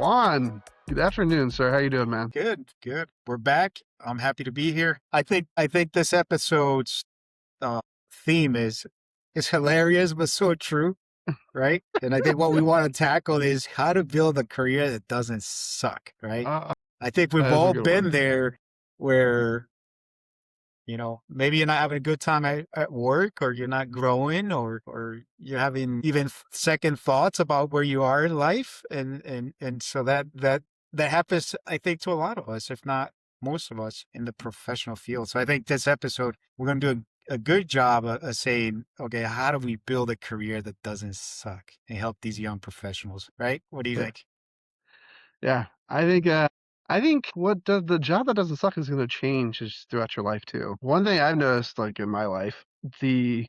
Juan, good afternoon, sir. How you doing, man? Good, good. We're back. I'm happy to be here. I think this episode's uh, theme is hilarious but so true, right? And I think what we want to tackle is how to build a career that doesn't suck, right? Uh, I think we've that is a all good one. been there where, maybe you're not having a good time at work, or you're not growing, or you're having even second thoughts about where you are in life. And so that happens, I think, to a lot of us, if not most of us in the professional field. So I think this episode, we're going to do a good job of saying, okay, how do we build a career that doesn't suck and help these young professionals, right? What do you Yeah, think? yeah. I think what does the job that doesn't suck is going to change just throughout your life too. One thing I've noticed, like in my life,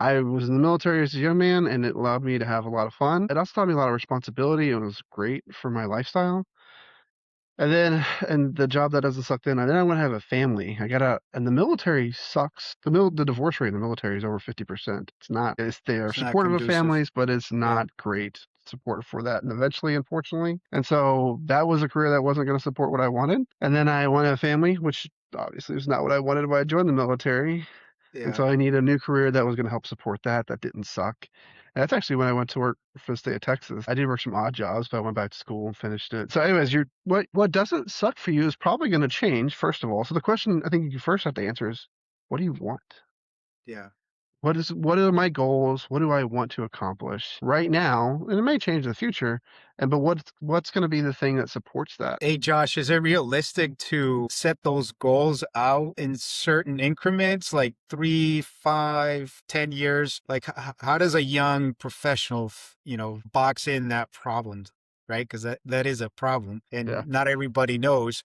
I was in the military as a young man, and it allowed me to have a lot of fun. It also taught me a lot of responsibility, and it was great for my lifestyle. And the job that doesn't suck then, and then I want to have a family. I got out, and the military sucks. The divorce rate in the military is over 50%. They are It's not supportive of conducive. families, but it's Yeah. not great support for that. And eventually, unfortunately, and so that was a career that wasn't going to support what I wanted. And then I wanted a family, which obviously is not what I wanted when I joined the military. And Yeah. so I needed a new career that was going to help support that. That didn't suck. And that's actually when I went to work for the state of Texas. I did work some odd jobs, but I went back to school and finished it. So, anyways, what doesn't suck for you is probably going to change, first of all. So the question I think you first have to answer is, what do you want? Yeah. What are my goals? What do I want to accomplish right now? And it may change in the future. But what's going to be the thing that supports that? Hey, Josh, is it realistic to set those goals out in certain increments, like 3, 5, 10 years? Like, how does a young professional, box in that problem, right? Because that is a problem. Yeah. And not everybody knows,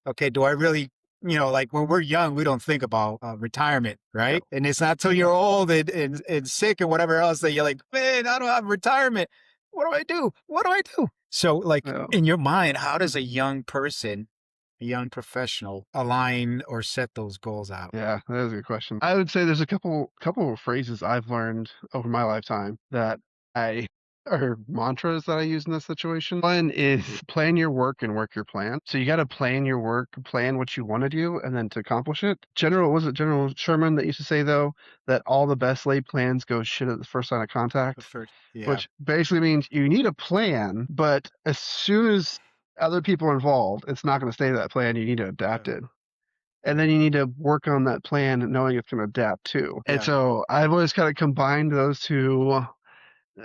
okay, do I really, like when we're young, we don't think about retirement, Yeah. right? And it's not till you're old and sick and whatever else that you're like, man, I don't have retirement. What do I do? What do I do? So, like, Yeah. in your mind, how does a young person, a young professional, align or set those goals out? Yeah, that is a good question. I would say there's a couple of phrases I've learned over my lifetime that I are mantras that I use in this situation. One is plan your work and work your plan. So you got to plan your work, plan what you want to do, and then to accomplish it. Was it General Sherman that used to say though that all the best laid plans go shit at the first sign of The contact, first, yeah, which basically means you need a plan, but as soon as other people are involved, it's not going to stay that plan. You need to adapt yeah, it, and then you need to work on that plan knowing it's going to adapt too. And yeah. so I've always kind of combined those two.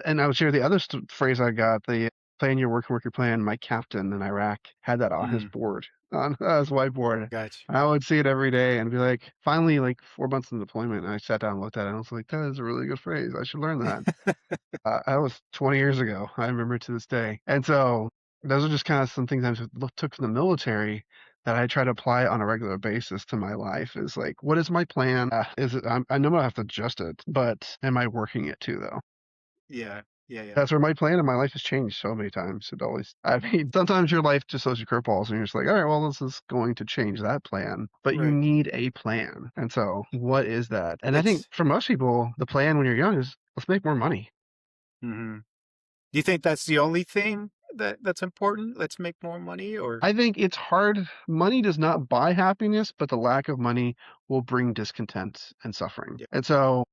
And I would share the other phrase I got, the plan your work and work your plan. My captain in Iraq had that on his Mm, board, on his whiteboard. gotcha. I would see it every day and be like, finally, like 4 months in deployment, I sat down and looked at it and I was like, that is a really good phrase. I should learn that. That was 20 years ago. I remember to this day. And so those are just kind of some things I took from the military that I try to apply on a regular basis to my life. Is like, what is my plan? I know I have to adjust it, but am I working it too, though? Yeah, yeah, yeah. That's where my plan and my life has changed so many times. I mean, sometimes your life just throws you curveballs and you're just like, all right, well, this is going to change that plan, but you Right. need a plan. And so what is that? And I think It's, for most people, the plan when you're young is let's make more money. mhm. Do you think that's the only thing that's important? Let's make more money, or I think it's hard. Money does not buy happiness, but the lack of money will bring discontent and suffering. yeah, And so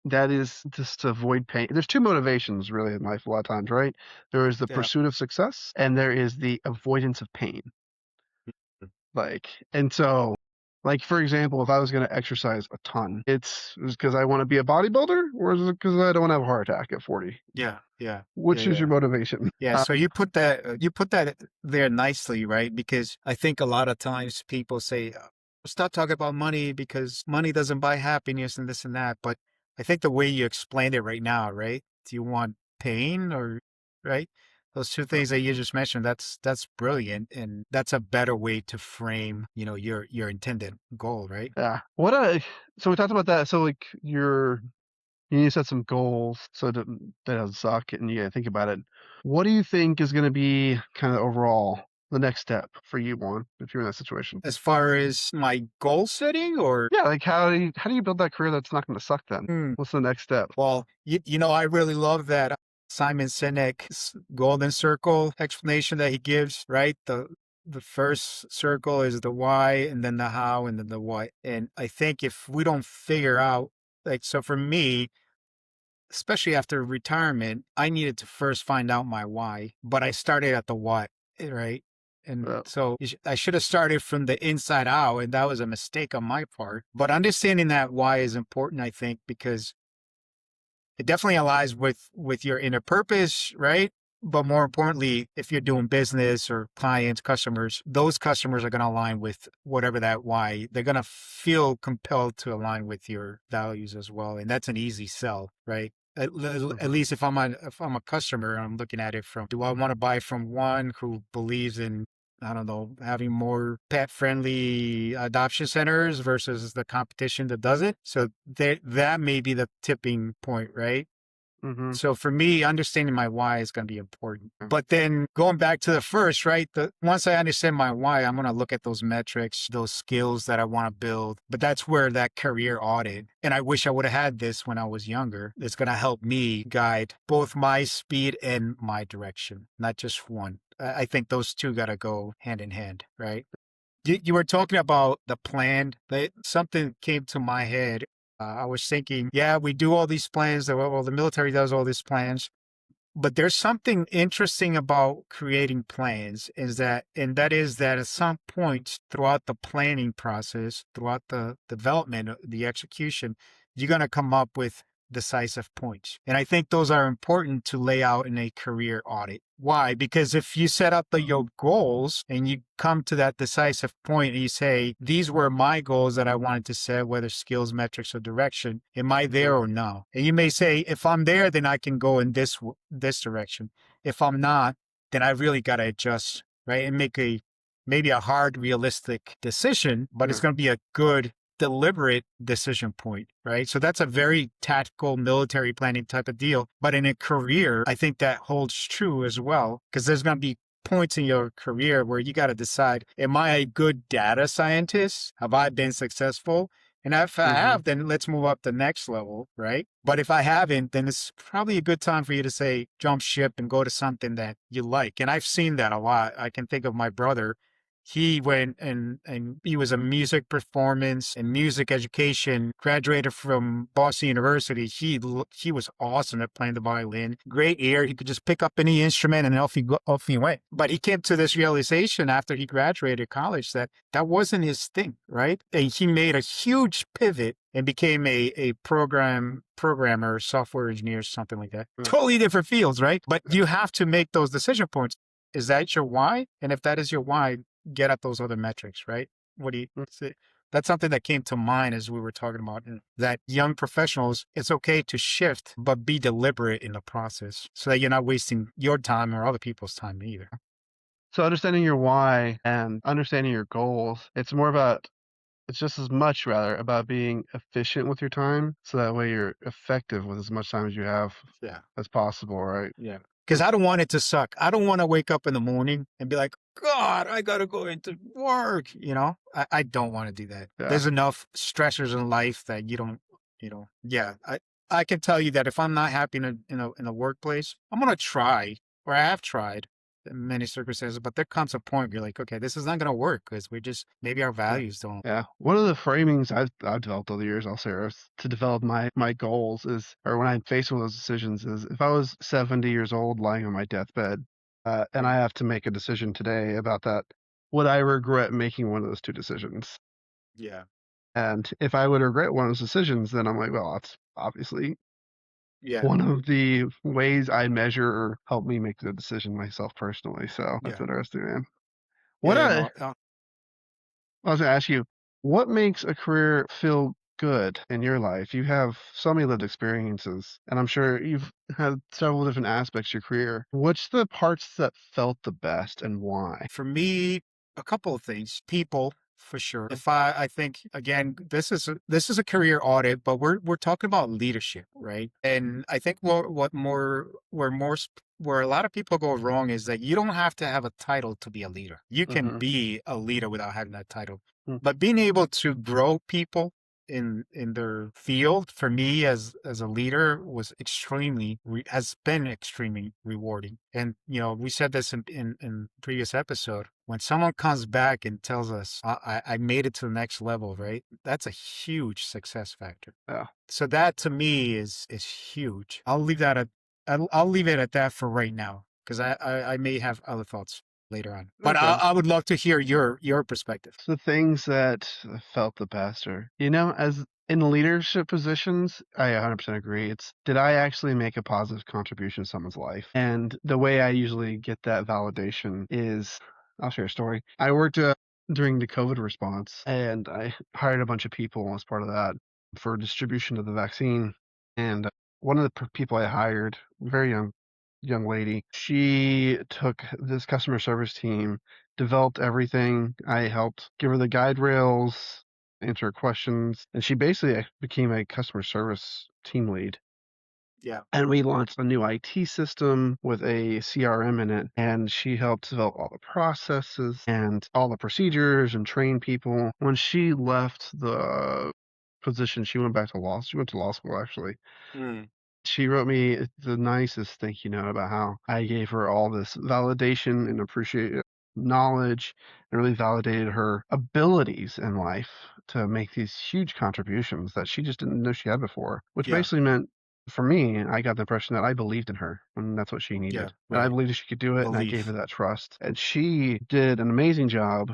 that is just to avoid pain. There's two motivations really in life a lot of times, right? There is the yeah. pursuit of success and there is the avoidance of pain. Mm, Like, and so, like, for example, if I was going to exercise a ton, it's because I want to be a bodybuilder or is it because I don't want to have a heart attack at 40? yeah, yeah, yeah, Which is your yeah. motivation? Yeah, so you put that there nicely, right? Because I think a lot of times people say, stop talking about money because money doesn't buy happiness and this and that. But I think the way you explained it right now, right? Do you want pain or right? Those two things that you just mentioned, that's brilliant, and that's a better way to frame, your intended goal, right? Yeah. So we talked about that. So like you need to set some goals so that doesn't suck and you gotta think about it. What do you think is going to be kind of overall the next step for you, Juan, if you're in that situation? As far as my goal setting, or Yeah, like how do you build that career that's not going to suck then? hmm, What's the next step? well, I really love that Simon Sinek's golden circle explanation that he gives, right? The first circle is the why, and then the how, and then the what. And I think if we don't figure out, like, so for me, especially after retirement, I needed to first find out my why, but I started at the what, right? And Uh, so I should have started from the inside out, and that was a mistake on my part. But understanding that why is important, I think, because it definitely aligns with your inner purpose, right? But more importantly, if you're doing business or clients, customers, those customers are going to align with whatever that why. They're going to feel compelled to align with your values as well, and that's an easy sell, right? At mhm. least if I'm a customer, I'm looking at it from, do I want to buy from one who believes in, I don't know, having more pet friendly adoption centers versus the competition that doesn't? So that may be the tipping point, right? Mhm. So for me, understanding my why is going to be important. Yeah. But then going back to the first, right? Once I understand my why, I'm going to look at those metrics, those skills that I want to build. But that's where that career audit, and I wish I would have had this when I was younger. It's going to help me guide both my speed and my direction, not just one. I think those two got to go hand in hand, right? You were talking about the plan. Something came to my head. I was thinking, yeah, we do all these plans. Well, the military does all these plans, but there's something interesting about creating plans. And that is that at some point throughout the planning process, throughout the development, the execution, you're going to come up with decisive points. And I think those are important to lay out in a career audit. Why? Because if you set up your goals and you come to that decisive point and you say, these were my goals that I wanted to set, whether skills, metrics, or direction, am I Mhm. there or no? And you may say, if I'm there, then I can go in this direction. If I'm not, then I really got to adjust, right? And make maybe a hard, realistic decision, but it's Yeah. going to be a good, deliberate decision point, right? So that's a very tactical military planning type of deal. But in a career, I think that holds true as well, because there's going to be points in your career where you got to decide, am I a good data scientist? Have I been successful? And if I Mhm. have, then let's move up the next level, right? But if I haven't, then it's probably a good time for you to say, jump ship and go to something that you like. And I've seen that a lot. I can think of my brother. He went and he was a music performance and music education, graduated from Boston University. He was awesome at playing the violin, great ear. He could just pick up any instrument and off he went. But he came to this realization after he graduated college that that wasn't his thing, right? And he made a huge pivot and became a programmer, software engineer, something like that. Yeah. Totally different fields, right? But you have to make those decision points. Is that your why? And if that is your why, get at those other metrics, right? What do you Mm. say? That's something that came to mind as we were talking about that young professionals, it's okay to shift, but be deliberate in the process so that you're not wasting your time or other people's time either. So understanding your why and understanding your goals, it's just as much rather about being efficient with your time so that way you're effective with as much time as you have Yeah. as possible, right? Yeah. Because 'Cause I don't want it to suck. I don't want to wake up in the morning and be like, God, I got to go into work. I don't want to do that. yeah, There's enough stressors in life that yeah. I can tell you that if I'm not happy in a workplace, I'm going to try, or I have tried in many circumstances, but there comes a point where you're like, okay, this is not going to work because maybe our yeah, values don't. yeah. One of the framings I've developed over the years, I'll say, to develop my goals is, or when I'm faced with those decisions, is if I was 70 years old lying on my deathbed, and Yeah. I have to make a decision today about that, would I regret making one of those two decisions? Yeah. And if I would regret one of those decisions, then I'm like, well, that's obviously Yeah. one of the ways I measure or help me make the decision myself personally. So that's Yeah. interesting, man. What Yeah. I No, I was gonna ask you, what makes a career feel good in your life? You have so many lived experiences, and I'm sure you've had several different aspects of your career. What's the parts that felt the best and why? For me, a couple of things. People, for sure. If I think again, this is a career audit, but we're talking about leadership, right? And I think where a lot of people go wrong is that you don't have to have a title to be a leader. You can Hmm. be a leader without having that title. But being able to grow people, in their field, for me as a leader, was has been extremely rewarding. And we said this in previous episode. When someone comes back and tells us, I made it to the next level, right? That's a huge success factor. Yeah. So that to me is huge. I'll leave it at that for right now, because I may have other thoughts later on. But Okay. I would love to hear your perspective. The things that felt the best are, as in leadership positions, I 100% agree. It's, did I actually make a positive contribution to someone's life? And the way I usually get that validation is, I'll share a story. I worked during the COVID response, and I hired a bunch of people as part of that for distribution of the vaccine. And one of the people I hired, very young lady, she took this customer service team, developed everything. I helped give her the guide rails, answer her questions, and she basically became a customer service team lead. Yeah. And we launched a new IT system with a CRM in it, and she helped develop all the processes and all the procedures and train people. When she left the position, she went back to law. She went to law school, actually. Mm, She wrote me the nicest thank you note about how I gave her all this validation and appreciate knowledge, and really validated her abilities in life to make these huge contributions that she just didn't know she had before, which yeah. basically meant, for me, I got the impression that I believed in her, and that's what she Yeah. needed. And I Right. believed that she could do it, and I gave her Belief. that trust. And she did an amazing job.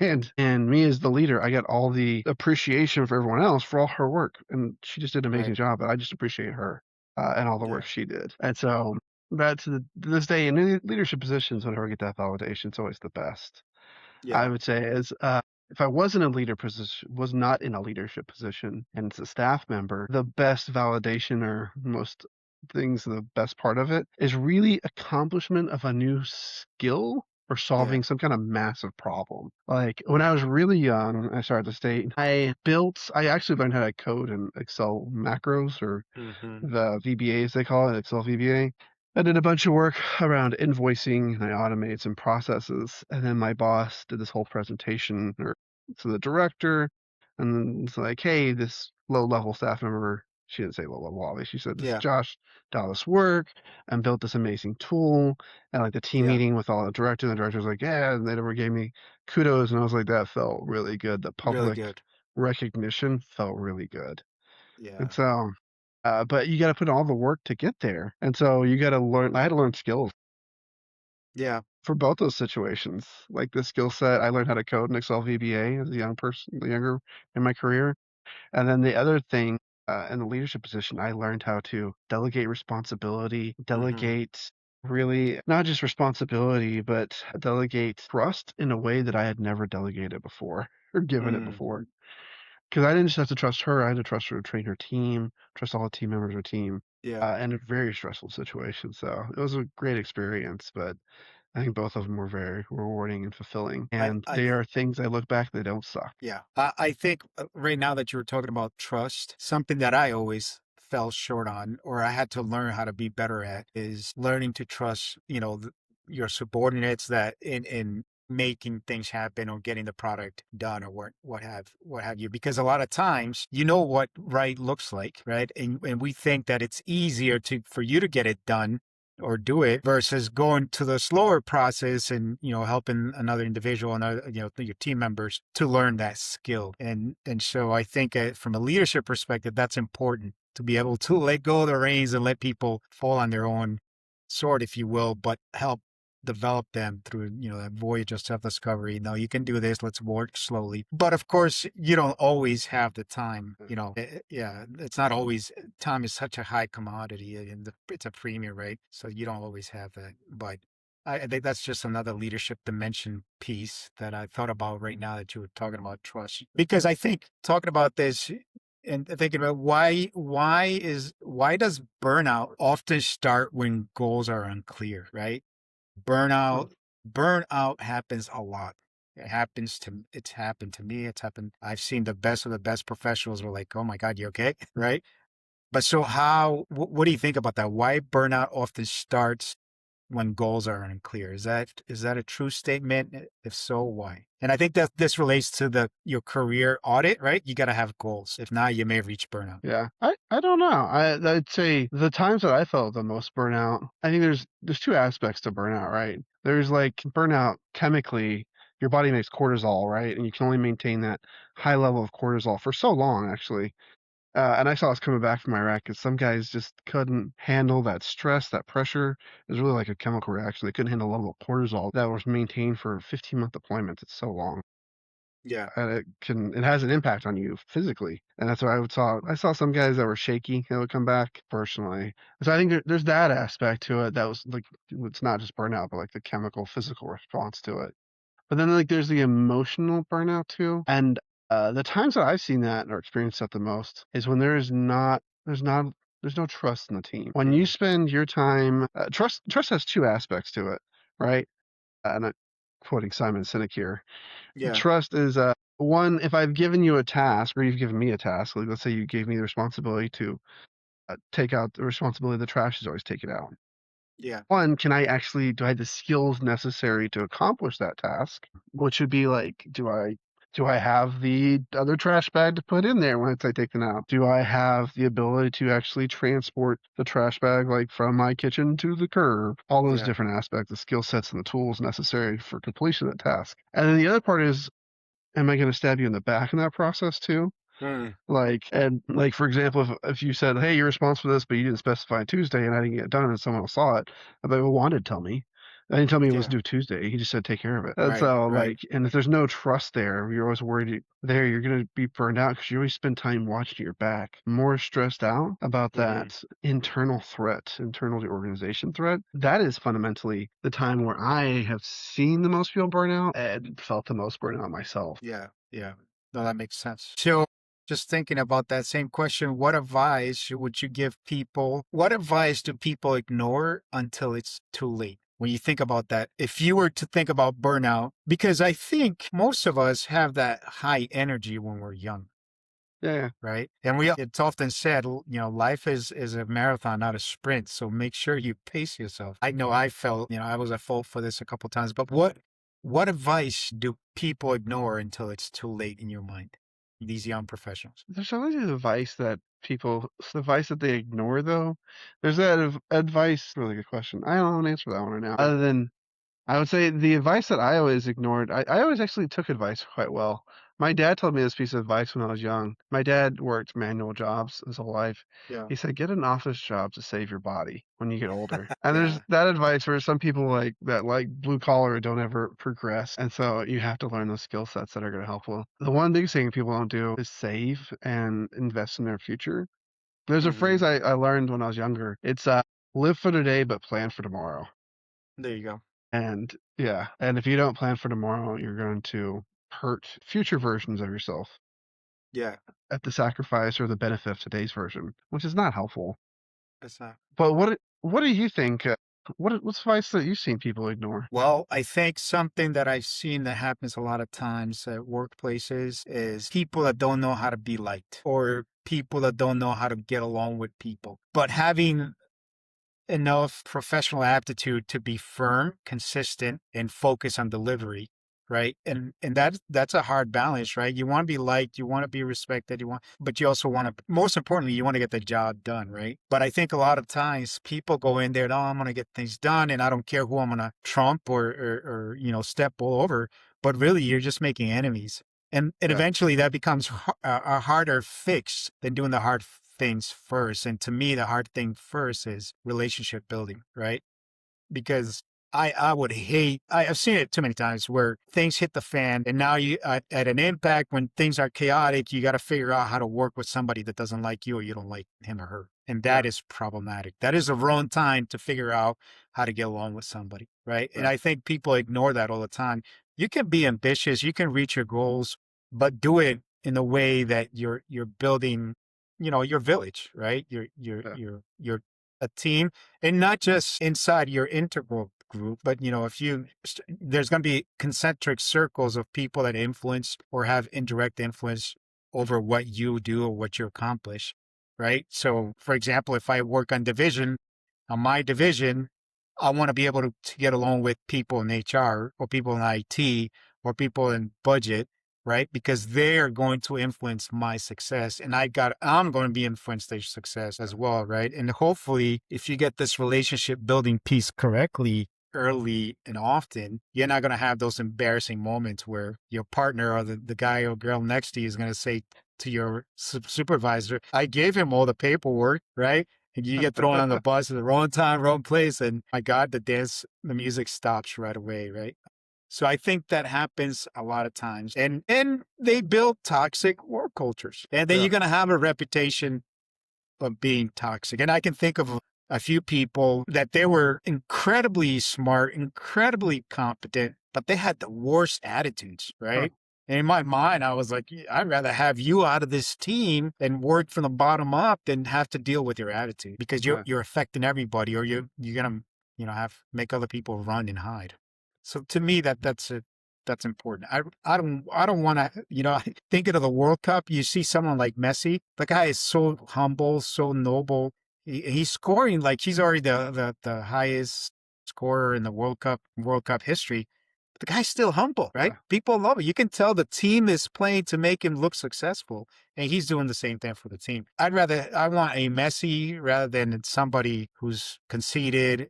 And me as the leader, I got all the appreciation for everyone else for all her work. And she just did an amazing Right. job, but I just appreciate her and all the work Yeah. she did. And so that's to this day in leadership positions, whenever I get that validation, it's always the best. Yeah. I would say is if I wasn't a leader position, was not in a leadership position, and it's a staff member, the best validation or most things, the best part of it is really accomplishment of a new skill or Yeah. solving some kind of massive problem. Like when I was really young, I started to state, I actually learned how to code in Excel macros, or Hmm. the VBAs they call it, Excel VBA. I did a bunch of work around invoicing, and I automated some processes. And then my boss did this whole presentation to the director, and then it's like, hey, this low level staff member, she didn't say low level, obviously. She said, this Yeah. Josh did all this work and built this amazing tool. And like the team Yeah. meeting with all the director, and the director was like, yeah, and they never gave me kudos. And I was like, that felt really good. The Really public good. recognition felt really good. And Yeah. so, but you got to put all the work to get there. And so you got to learn. I had to learn skills Yeah. for both those situations. Like the skill set, I learned how to code in Excel VBA as a young person, younger in my career. And then the other thing, in the leadership position, I learned how to delegate responsibility, Hmm. delegate really not just responsibility, but delegate trust in a way that I had never delegated before or given it Mm. before. Because I didn't just have to trust her, I had to trust her to train her team, trust all the team members of her team, Yeah. in a very stressful situation. So it was a great experience, but I think both of them were very rewarding and fulfilling. I And I they are things I look back, they don't suck. Yeah. I think right now that you were talking about trust, something that I always fell short on, or I had to learn how to be better at, is learning to trust, your subordinates, that in making things happen or getting the product done, or what have you. Because a lot of times, what right looks like, right? And we think that it's easier for you to get it done or do it, versus going to the slower process and helping another individual and your team members to learn that skill. And so I think, from a leadership perspective, that's important, to be able to let go of the reins and let people fall on their own sword, if you will, but help develop them through that voyage of self-discovery. No, you can do this, let's work slowly. But of course, you don't always have the time. Yeah, it's not always. Time is such a high commodity, and it's a premium, right? So you don't always have that. But I think that's just another leadership dimension piece that I thought about right now that you were talking about trust. Because I think, talking about this and thinking about why does burnout often start when goals are unclear, right? Mm. Burnout happens a lot. It's happened to me. It's happened. I've seen the best of the best professionals were like, "Oh my God, you okay?" Right? But so what do you think about that? Why burnout often starts when goals are unclear. Is that a true statement? If so, why? And I think that this relates to the your career audit, right? You got to have goals. If not, you may reach burnout. Yeah, I don't know. I'd say the times that I felt the most burnout, I think there's two aspects to burnout, right? There's like burnout chemically, your body makes cortisol, right? And you can only maintain that high level of cortisol for so long, actually. And I saw this coming back from Iraq because some guys just couldn't handle that stress, that pressure. It was really like a chemical reaction. They couldn't handle the level of cortisol that was maintained for 15-month deployments. It's so long. Yeah. And it has an impact on you physically. And that's what I saw some guys that were shaky that would come back personally. So I think there's that aspect to it that was like, it's not just burnout, but like the chemical, physical response to it. But then like there's the emotional burnout too. And the times that I've seen that or experienced that the most is when there's no trust in the team. When you Mm. spend your time, trust has two aspects to it, right? And I'm quoting Simon Sinek here. Yeah. Trust is one, if I've given you a task or you've given me a task, like let's say you gave me the responsibility to take out the responsibility of the trash is always take it out. Yeah. One, do I have the skills necessary to accomplish that task? Which would be like, do I have the other trash bag to put in there once I take them out? Do I have the ability to actually transport the trash bag like from my kitchen to the curb? All those Yeah. different aspects, the skill sets and the tools necessary for completion of the task. And then the other part is, am I going to stab you in the back in that process too? Mm. Like for example, if you said, "Hey, you're responsible for this," but you didn't specify Tuesday, and I didn't get it done, and someone else saw it, I'd be like, "Well, Juan did tell me. I didn't tell me it was Yeah. due Tuesday. He just said take care of it." And Right. so Right. like, and if there's no trust there, you're always worried you're gonna be burned out because you always spend time watching your back, more stressed out about Hmm. that internal threat, internal to organization threat. That is fundamentally the time where I have seen the most people burn out and felt the most burnout myself. Yeah. Yeah. No, that makes sense. So, just thinking about that same question, what advice would you give people? What advice do people ignore until it's too late? When you think about that, if you were to think about burnout, because I think most of us have that high energy when we're young, Yeah, yeah. right? And it's often said, life is a marathon, not a sprint. So make sure you pace yourself. I know I felt, I was at fault for this a couple times, but what advice do people ignore until it's too late in your mind? These young professionals. There's always advice that they ignore though. There's that advice, really good question. I don't know an answer for that one right now. Other than I would say the advice that I always ignored, I always actually took advice quite well. My dad told me this piece of advice when I was young. My dad worked manual jobs his whole life. Yeah. He said, get an office job to save your body when you get older. And there's Yeah. that advice where some people like that, like blue collar, don't ever progress. And so you have to learn those skill sets that are going to help. Well, the one big thing people don't do is save and invest in their future. There's a phrase Hmm. I learned when I was younger. It's live for today, but plan for tomorrow. There you go. And yeah, and if you don't plan for tomorrow, you're going to hurt future versions of yourself Yeah. at the sacrifice or the benefit of today's version, which is not helpful. That's not. But what do you think? What's advice that you've seen people ignore? Well, I think something that I've seen that happens a lot of times at workplaces is people that don't know how to be liked or people that don't know how to get along with people. But having enough professional aptitude to be firm, consistent, and focus on delivery, right? And that's a hard balance, right? You want to be liked, you want to be respected, but you also want to, most importantly, you want to get the job done, right? But I think a lot of times people go in there, no, I'm going to get things done, and I don't care who I'm going to trump or step all over. But really, you're just making enemies. And Yeah, eventually that becomes a harder fix than doing the hard things first. And to me, the hard thing first is relationship building, right? Because I would hate, I've seen it too many times where things hit the fan and now you at an impact when things are chaotic, you got to figure out how to work with somebody that doesn't like you or you don't like him or her. And yeah, that is problematic. That is the wrong time to figure out how to get along with somebody, right? And right, I think people ignore that all the time. You can be ambitious, you can reach your goals, but do it in a way that you're building, your village, right? yeah, You're a team and not just inside your integral group, but if there's going to be concentric circles of people that influence or have indirect influence over what you do or what you accomplish, right? So, for example, if I work on my division, I want to be able to get along with people in HR or people in IT or people in budget, right? Because they are going to influence my success, and I'm going to be influenced their success as well, right? And hopefully, if you get this relationship building piece correctly early and often, you're not going to have those embarrassing moments where your partner or the guy or girl next to you is going to say to your supervisor, I gave him all the paperwork, right? And you get thrown on the bus at the wrong time, wrong place, and my God, the music stops right away, right? So I think that happens a lot of times, and they build toxic work cultures, and then Yeah. you're going to have a reputation of being toxic. And I can think of a few people that they were incredibly smart, incredibly competent, but they had the worst attitudes, Huh. right? And in my mind, I was like, I'd rather have you out of this team and work from the bottom up than have to deal with your attitude because Yeah. you're affecting everybody, or you're gonna have make other people run and hide. So to me, that's important. I don't want to, thinking of the World Cup, you see someone like Messi. The guy is so humble, so noble. He's scoring like he's already the highest scorer in the World Cup history. The guy's still humble, right? Yeah. People love it. You can tell the team is playing to make him look successful, and he's doing the same thing for the team. I want a Messi rather than somebody who's conceited,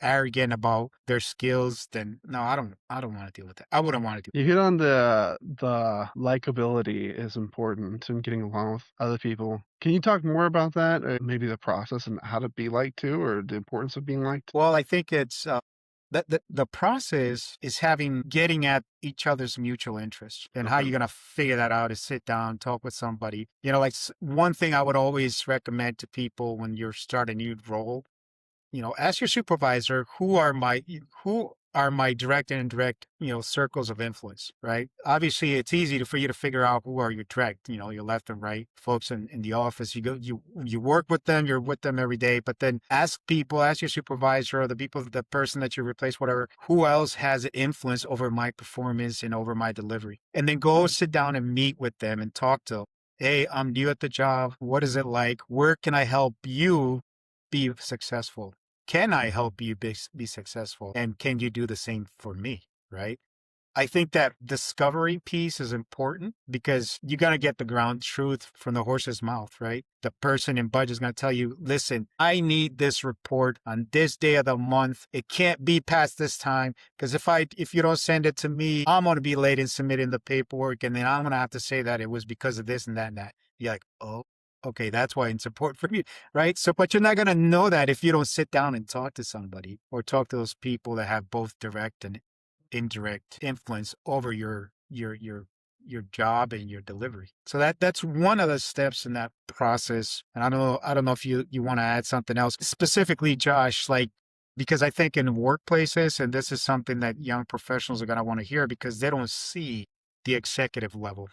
arrogant about their skills. Then no, I don't want to deal with that. I wouldn't want to do. You hit on the likability is important in getting along with other people. Can you talk more about that? Maybe the process and how to be liked too, or the importance of being liked? Well, I think it's that the process is getting at each other's mutual interests, and how Okay. you're gonna figure that out is sit down, talk with somebody. Like one thing I would always recommend to people when you're starting a new role, ask your supervisor who are my direct and indirect, circles of influence, right? Obviously, it's easy for you to figure out who are your direct, your left and right folks in the office. You work with them, you're with them every day, but then ask your supervisor or the person that you replace, whatever, who else has influence over my performance and over my delivery. And then go sit down and meet with them and talk to them. Hey, I'm new at the job. What is it like? Where can I help you be successful? Can I help you be successful? And can you do the same for me? Right. I think that discovery piece is important because you got to get the ground truth from the horse's mouth, right? The person in budget is going to tell you, listen, I need this report on this day of the month. It can't be past this time because if you don't send it to me, I'm going to be late in submitting the paperwork. And then I'm going to have to say that it was because of this and that and that. You're like, oh, okay, that's why it's important for you, right? So, but you're not going to know that if you don't sit down and talk to somebody or talk to those people that have both direct and indirect influence over your job and your delivery. So that's one of the steps in that process. And I don't know if you want to add something else specifically, Josh, like, because I think in workplaces, and this is something that young professionals are going to want to hear because they don't see the executive level,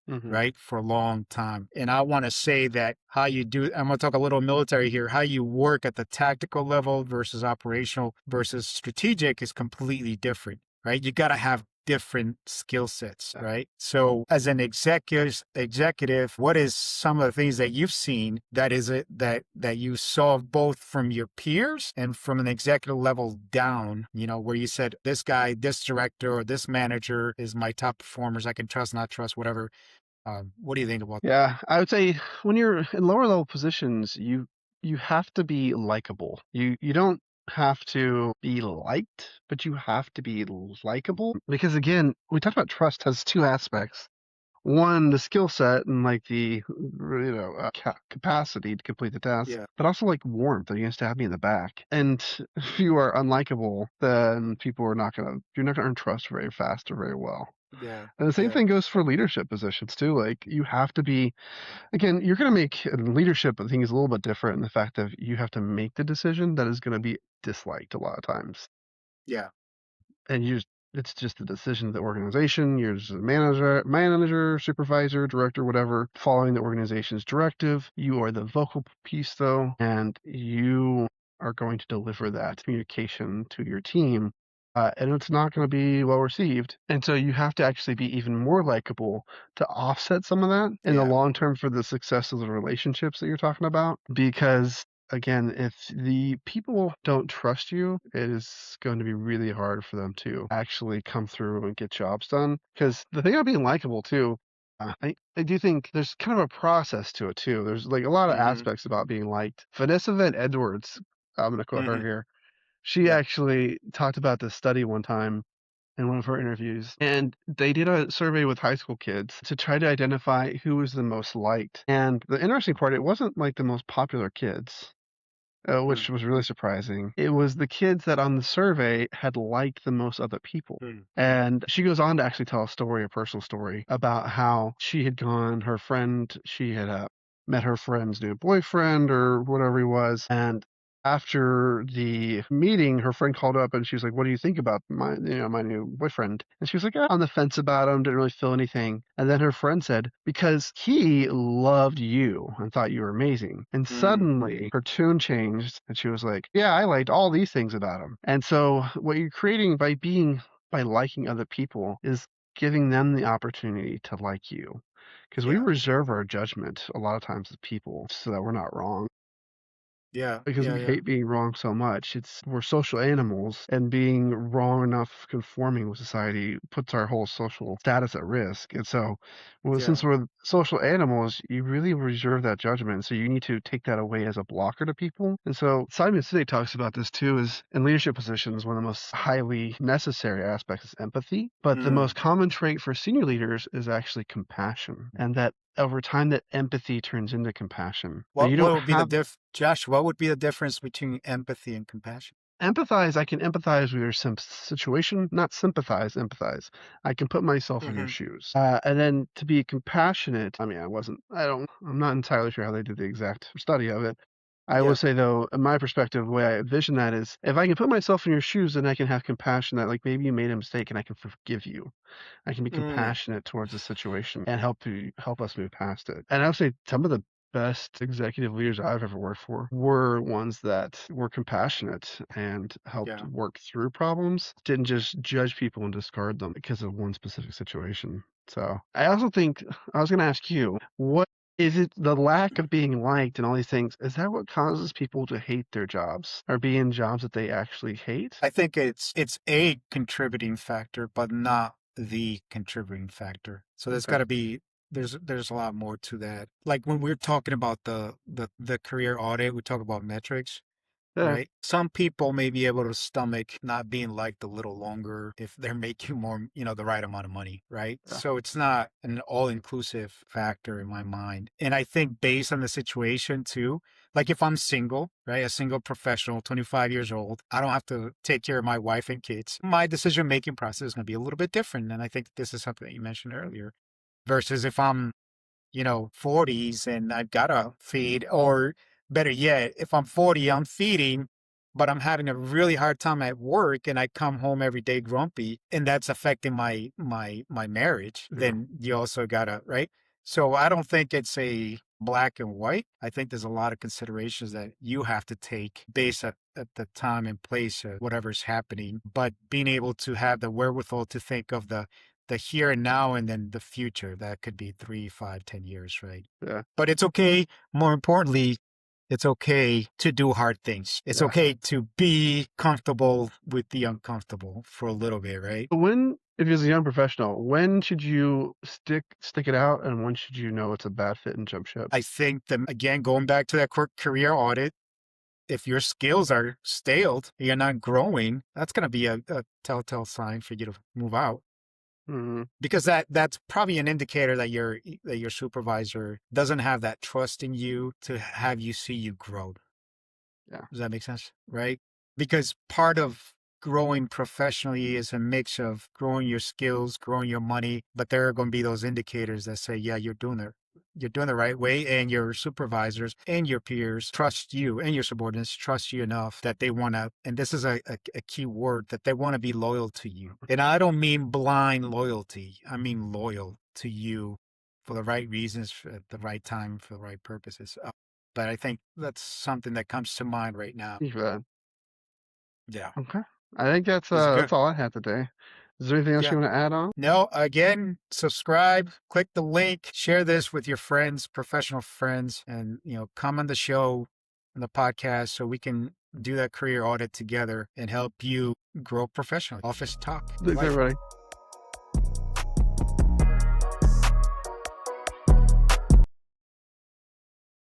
Hmm. right, for a long time. And I want to say that I'm going to talk a little military here, how you work at the tactical level versus operational versus strategic is completely different, right? You got to have different skill sets, Yeah. right? So as an executive, what is some of the things that you've seen that you saw both from your peers and from an executive level down, where you said, this guy, this director, or this manager is my top performers. I can trust, not trust, whatever. What do you think about that? Yeah, I would say when you're in lower level positions, you have to be likable. You don't have to be liked, but you have to be likable because again, we talked about trust has two aspects. One, the skill set and like the capacity to complete the task, Yeah, but also like warmth that you to have me in the back. And if you are unlikable, then you're not gonna earn trust very fast or very well. yeah, And the same yeah, thing goes for leadership positions too. Like you have to be, again, you're going to make leadership, I think, is a little bit different in the fact that you have to make the decision that is going to be disliked a lot of times. yeah, And it's just the decision of the organization. You're just a manager, supervisor, director, whatever, following the organization's directive. You are the vocal piece though, and you are going to deliver that communication to your team. And it's not going to be well received. And so you have to actually be even more likable to offset some of that in the yeah, long term for the success of the relationships that you're talking about. Because again, if the people don't trust you, it is going to be really hard for them to actually come through and get jobs done. Because the thing about being likable too, I do think there's kind of a process to it too. There's like a lot of Hmm. aspects about being liked. Vanessa Van Edwards, I'm gonna quote her Hmm. here. She Yeah. actually talked about this study one time in one of her interviews, and they did a survey with high school kids to try to identify who was the most liked. And the interesting part, it wasn't like the most popular kids, which was really surprising. It was the kids that on the survey had liked the most other people. Mm-hmm. And she goes on to actually tell a story, a personal story, about how she had gone, her friend, she had met her friend's new boyfriend or whatever he was. And after the meeting, her friend called up and she was like, "What do you think about my new boyfriend?" And she was like, "On the fence about him, didn't really feel anything." And then her friend said, "Because he loved you and thought you were amazing." And Mm. suddenly her tune changed and she was like, "Yeah, I liked all these things about him." And so what you're creating by liking other people is giving them the opportunity to like you. Because we Yeah. reserve our judgment a lot of times as people so that we're not wrong Yeah. because Yeah. we Yeah. hate being wrong so much. We're social animals, and being wrong enough conforming with society puts our whole social status at risk. And so, well, Yeah. since we're social animals, you really reserve that judgment. So you need to take that away as a blocker to people. And so Simon Sinek talks about this too, is in leadership positions, one of the most highly necessary aspects is empathy. But the most Mm. common trait for senior leaders is actually compassion. And that over time that empathy turns into compassion. Now you What don't would be the have Josh, what would be the difference between empathy and compassion? empathize, I can empathize with your situation, not sympathize, empathize. I can put myself in your Hmm. shoes. And then to be compassionate, I mean, I'm not entirely sure how they did the exact study of it. I would Yeah. say though, in my perspective, the way I envision that is if I can put myself in your shoes, then I can have compassion that like maybe you made a mistake and I can forgive you. I can be Mm. compassionate towards the situation and help us move past it. And I would say some of the best executive leaders I've ever worked for were ones that were compassionate and helped Yeah. work through problems, didn't just judge people and discard them because of one specific situation. So I also think I was going to ask you, what is it the lack of being liked and all these things? Is that what causes people to hate their jobs or be in jobs that they actually hate? I think it's a contributing factor, but not the contributing factor. So there's Okay. got to be there's a lot more to that. Like when we're talking about the career audit, we talk about metrics, Yeah. right? Some people may be able to stomach not being liked a little longer if they're making more, the right amount of money, right? Yeah. So it's not an all-inclusive factor in my mind. And I think based on the situation too, like if I'm single, right, a single professional, 25 years old, I don't have to take care of my wife and kids. My decision-making process is going to be a little bit different. And I think this is something that you mentioned earlier versus if I'm 40s and I've got to feed, or better yet, if I'm 40, I'm feeding, but I'm having a really hard time at work and I come home every day grumpy and that's affecting my marriage, Yeah. then you also got to, right? So I don't think it's a black and white. I think there's a lot of considerations that you have to take based at the time and place of whatever's happening, but being able to have the wherewithal to think of the here and now and then the future. That could be 3, 5, 10 years, right? Yeah. But it's okay. More importantly, it's okay to do hard things. It's Yeah. okay to be comfortable with the uncomfortable for a little bit, right? When, if you're a young professional, when should you stick it out, and when should you know it's a bad fit and jump ship? I think that, again, going back to that career audit, if your skills are staled, you're not growing, that's going to be a telltale sign for you to move out. Hmm. Because that's probably an indicator that your supervisor doesn't have that trust in you to have you see you grow. Yeah. Does that make sense? Right? Because part of growing professionally is a mix of growing your skills, growing your money, but there are going to be those indicators that say, yeah, you're doing the right way, and your supervisors and your peers trust you, and your subordinates trust you enough that they want to, and this is a key word, that they want to be loyal to you. And I don't mean blind loyalty. I mean loyal to you for the right reasons, at the right time, for the right purposes. But I think that's something that comes to mind right now. Thank you for that. Yeah. Okay. I think It's that's good. all I had today. Is there anything else Yeah. you want to add on? No, again, subscribe, click the link, share this with your friends, professional friends, and come on the show. on the podcast so we can do that career audit together and help you grow professionally. Office talk. Thanks, Life. everybody.